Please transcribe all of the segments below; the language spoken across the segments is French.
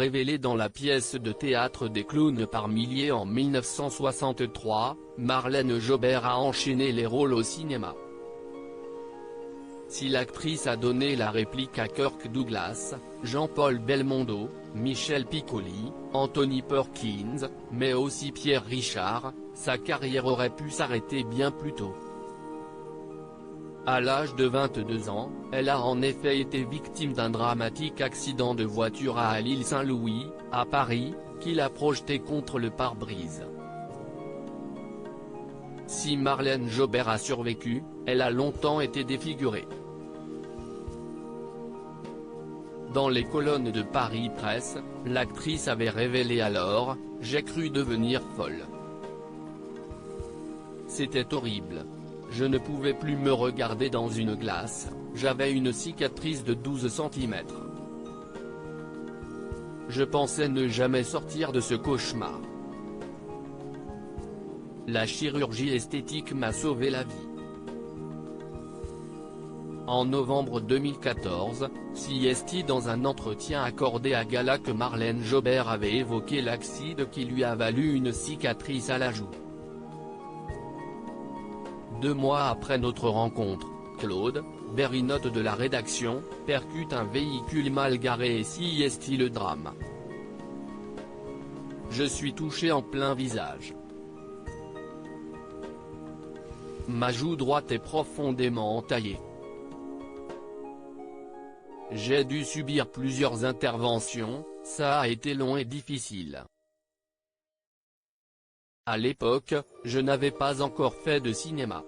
révélée dans la pièce de théâtre des clowns par milliers en 1963, Marlène Jobert a enchaîné les rôles au cinéma. Si l'actrice a donné la réplique à Kirk Douglas, Jean-Paul Belmondo, Michel Piccoli, Anthony Perkins, mais aussi Pierre Richard, sa carrière aurait pu s'arrêter bien plus tôt. À l'âge de 22 ans, elle a en effet été victime d'un dramatique accident de voiture à l'île Saint-Louis, à Paris, qui l'a projetée contre le pare-brise. Si Marlène Jobert a survécu, elle a longtemps été défigurée. Dans les colonnes de Paris Presse, l'actrice avait révélé alors « J'ai cru devenir folle. C'était horrible. Je ne pouvais plus me regarder dans une glace, j'avais une cicatrice de 12 cm. Je pensais ne jamais sortir de ce cauchemar. La chirurgie esthétique m'a sauvé la vie. » En novembre 2014, CST dans un entretien accordé à Gala que Marlène Jobert avait évoqué l'accident qui lui a valu une cicatrice à la joue. 2 mois après notre rencontre, Claude, berinote de la rédaction, percute un véhicule mal garé et CST le drame. Je suis touché en plein visage. Ma joue droite est profondément entaillée. J'ai dû subir plusieurs interventions, ça a été long et difficile. À l'époque, je n'avais pas encore fait de cinéma.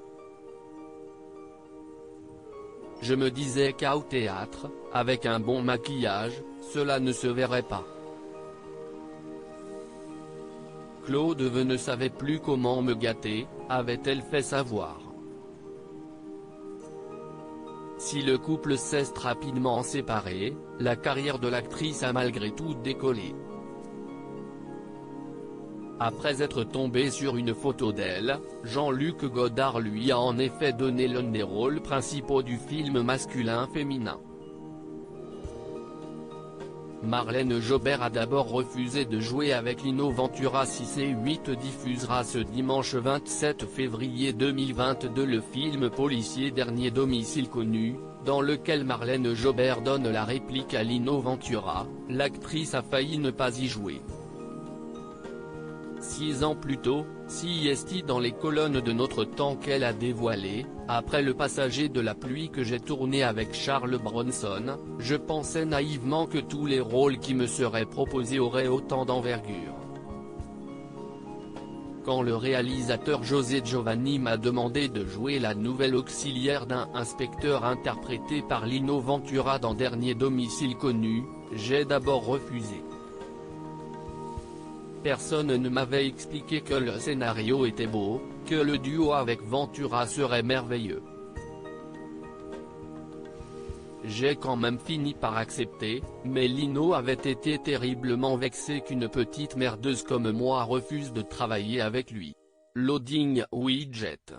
Je me disais qu'au théâtre, avec un bon maquillage, cela ne se verrait pas. Claude ne savait plus comment me gâter, avait-elle fait savoir. Si le couple s'est rapidement séparé, la carrière de l'actrice a malgré tout décollé. Après être tombé sur une photo d'elle, Jean-Luc Godard lui a en effet donné l'un des rôles principaux du film masculin-féminin. Marlène Jobert a d'abord refusé de jouer avec Lino Ventura. C8 diffusera ce dimanche 27 février 2022 le film policier Dernier domicile connu, dans lequel Marlène Jobert donne la réplique à Lino Ventura. L'actrice a failli ne pas y jouer. 6 ans plus tôt, CST dans les colonnes de Notre Temps qu'elle a dévoilé, après Le Passager de la pluie que j'ai tourné avec Charles Bronson, je pensais naïvement que tous les rôles qui me seraient proposés auraient autant d'envergure. Quand le réalisateur José Giovanni m'a demandé de jouer la nouvelle auxiliaire d'un inspecteur interprété par Lino Ventura dans Dernier domicile connu, j'ai d'abord refusé. Personne ne m'avait expliqué que le scénario était beau, que le duo avec Ventura serait merveilleux. J'ai quand même fini par accepter, mais Lino avait été terriblement vexé qu'une petite merdeuse comme moi refuse de travailler avec lui. Loading widget.